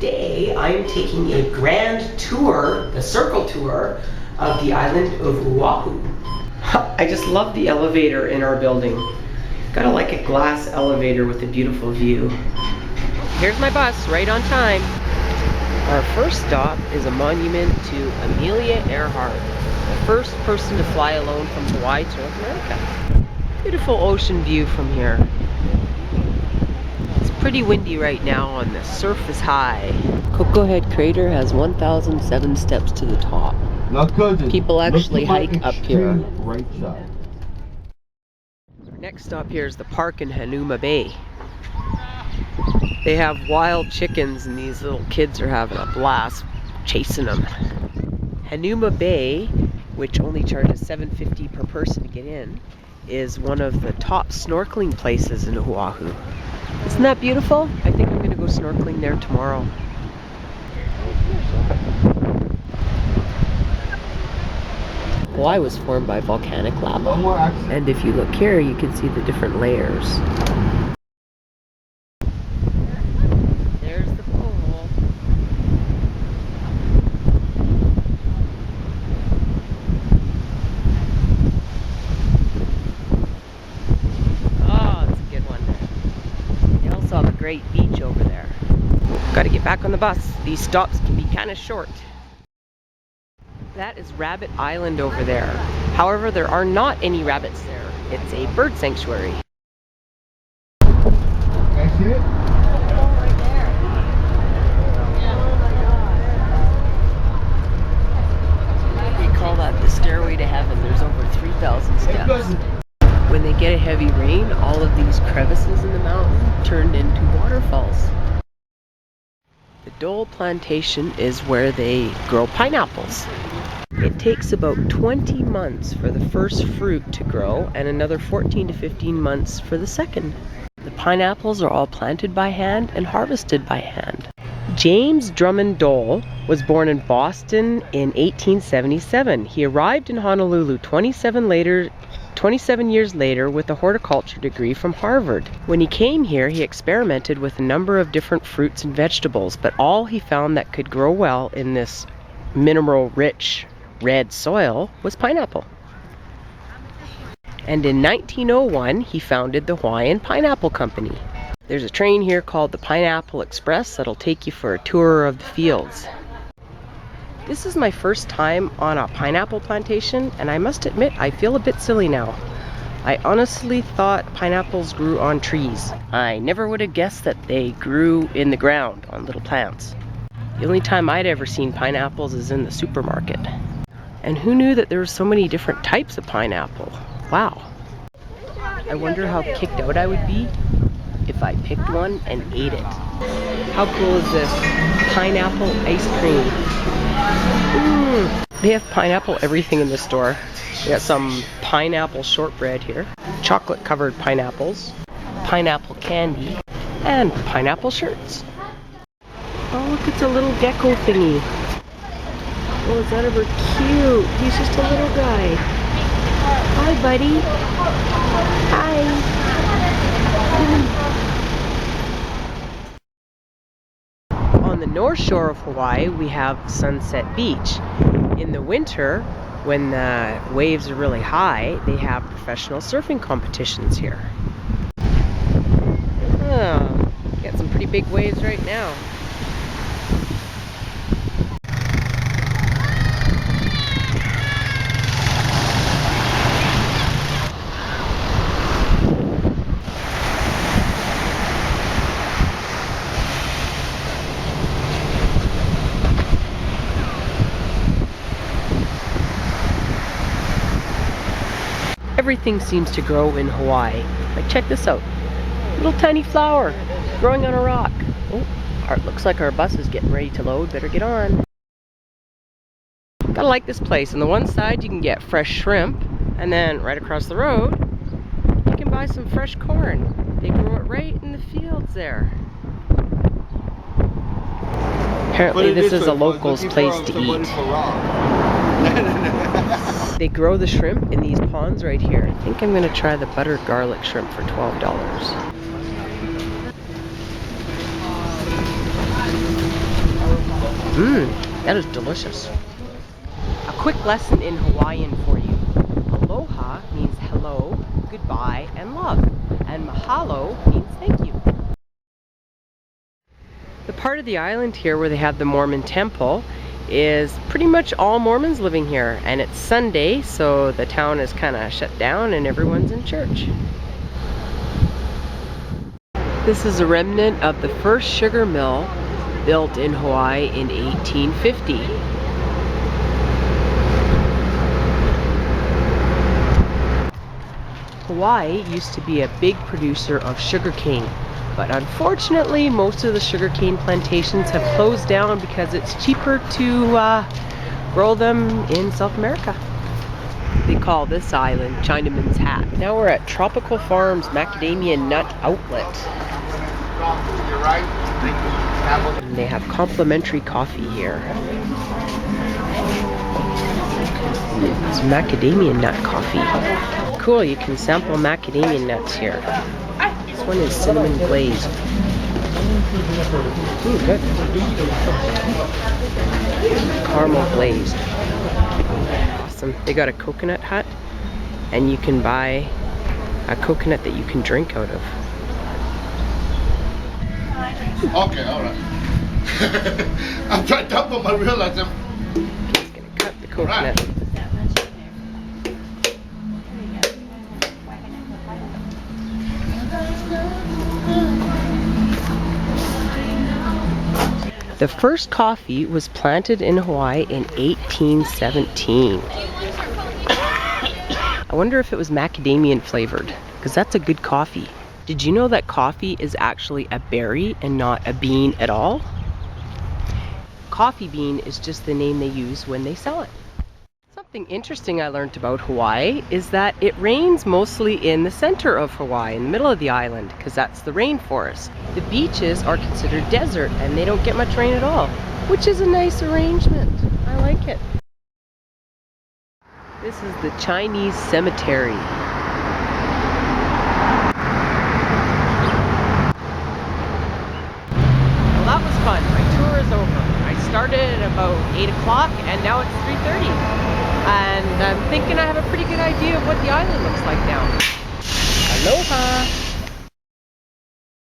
today I'm taking a grand tour, the circle tour, of the island of Oahu. I just love the elevator in our building. Got like a glass elevator with a beautiful view. Here's my bus, right on time. Our first stop is a monument to Amelia Earhart, the first person to fly alone from Hawaii to North America. Beautiful ocean view from here. It's pretty windy right now and the surf is high. Cocoa Head Crater has 1,007 steps to the top. People actually hike up here. Right side. Our next stop here is the park in HANAUMA Bay. They have wild chickens and these little kids are having a blast chasing them. HANAUMA Bay, which only charges $7.50 per person to get in, is one of the top snorkeling places in Oahu. Isn't that beautiful? I think I'm going to go snorkeling there tomorrow. Hawaii was formed by volcanic lava. And if you look here, you can see the different layers. There's the pole. Oh, it's a good one. They also have a great beach over there. Gotta get back on the bus. These stops can be kind of short. That is Rabbit Island over there. However, there are not any rabbits there. It's a bird sanctuary. Can I see it? Right there. They call that the Stairway to Heaven. There's over 3,000 steps. When they get a heavy rain, all of these crevices in the mountain turn into waterfalls. The Dole Plantation is where they grow pineapples. It takes about 20 months for the first fruit to grow and another 14 to 15 months for the second. The pineapples are all planted by hand and harvested by hand. James Drummond Dole was born in Boston in 1877. He arrived in Honolulu 27 years later with a horticulture degree from Harvard. When he came here, he experimented with a number of different fruits and vegetables, but all he found that could grow well in this mineral-rich red soil was pineapple. And in 1901, he founded the Hawaiian Pineapple Company. There's a train here called the Pineapple Express that'll take you for a tour of the fields. This is my first time on a pineapple plantation, and I must admit I feel a bit silly now. I honestly thought pineapples grew on trees. I never would have guessed that they grew in the ground on little plants. The only time I'd ever seen pineapples is in the supermarket. And who knew that there were so many different types of pineapple? Wow. I wonder how kicked out I would be if I picked one and ate it. How cool is this? Pineapple ice cream. They have pineapple everything in the store. We got some pineapple shortbread here, chocolate covered pineapples, pineapple candy, and pineapple shirts. Oh, look, it's a little gecko thingy. Oh, is that ever cute? He's just a little guy. Hi, buddy. Hi. On the north shore of Hawaii, we have Sunset Beach. In the winter, when the waves are really high, they have professional surfing competitions here. Oh, got some pretty big waves right now. Everything seems to grow in Hawaii. Like, check this out. Little tiny flower growing on a rock. Oh, looks like our bus is getting ready to load. Better get on. Gotta like this place. On the one side you can get fresh shrimp, and then right across the road you can buy some fresh corn. They grow it right in the fields there. Apparently this is a local's place to eat. They grow the shrimp in these ponds right here. I think I'm going to try the buttered garlic shrimp for $12. That is delicious. A quick lesson in Hawaiian for you. Aloha means hello, goodbye, and love. And mahalo means thank you. The part of the island here where they have the Mormon Temple is pretty much all Mormons living here. And it's Sunday, so the town is kind of shut down and everyone's in church. This is a remnant of the first sugar mill built in Hawaii in 1850. Hawaii used to be a big producer of sugarcane, but unfortunately most of the sugarcane plantations have closed down because it's cheaper to grow them in South America. They call this island Chinaman's Hat. Now we're at Tropical Farms Macadamia Nut Outlet. And they have complimentary coffee here. It's macadamia nut coffee. Cool, you can sample macadamia nuts here. This one is cinnamon glazed. Ooh, good. Caramel glazed. Awesome. They got a coconut hut, and you can buy a coconut that you can drink out of. Okay, alright. I'm trying to help him, I realize I'm... Just gonna cut the coconut. The first coffee was planted in Hawaii in 1817. I wonder if it was macadamian flavored, because that's a good coffee. Did you know that coffee is actually a berry and not a bean at all? Coffee bean is just the name they use when they sell it. Something interesting I learned about Hawaii is that it rains mostly in the center of Hawaii, in the middle of the island, because that's the rainforest. The beaches are considered desert and they don't get much rain at all, which is a nice arrangement. I like it. This is the Chinese cemetery. Well, that was fun. My tour is over. I started at about 8 o'clock and now it's 3:30. And I'm thinking I have a pretty good idea of what the island looks like now. Aloha!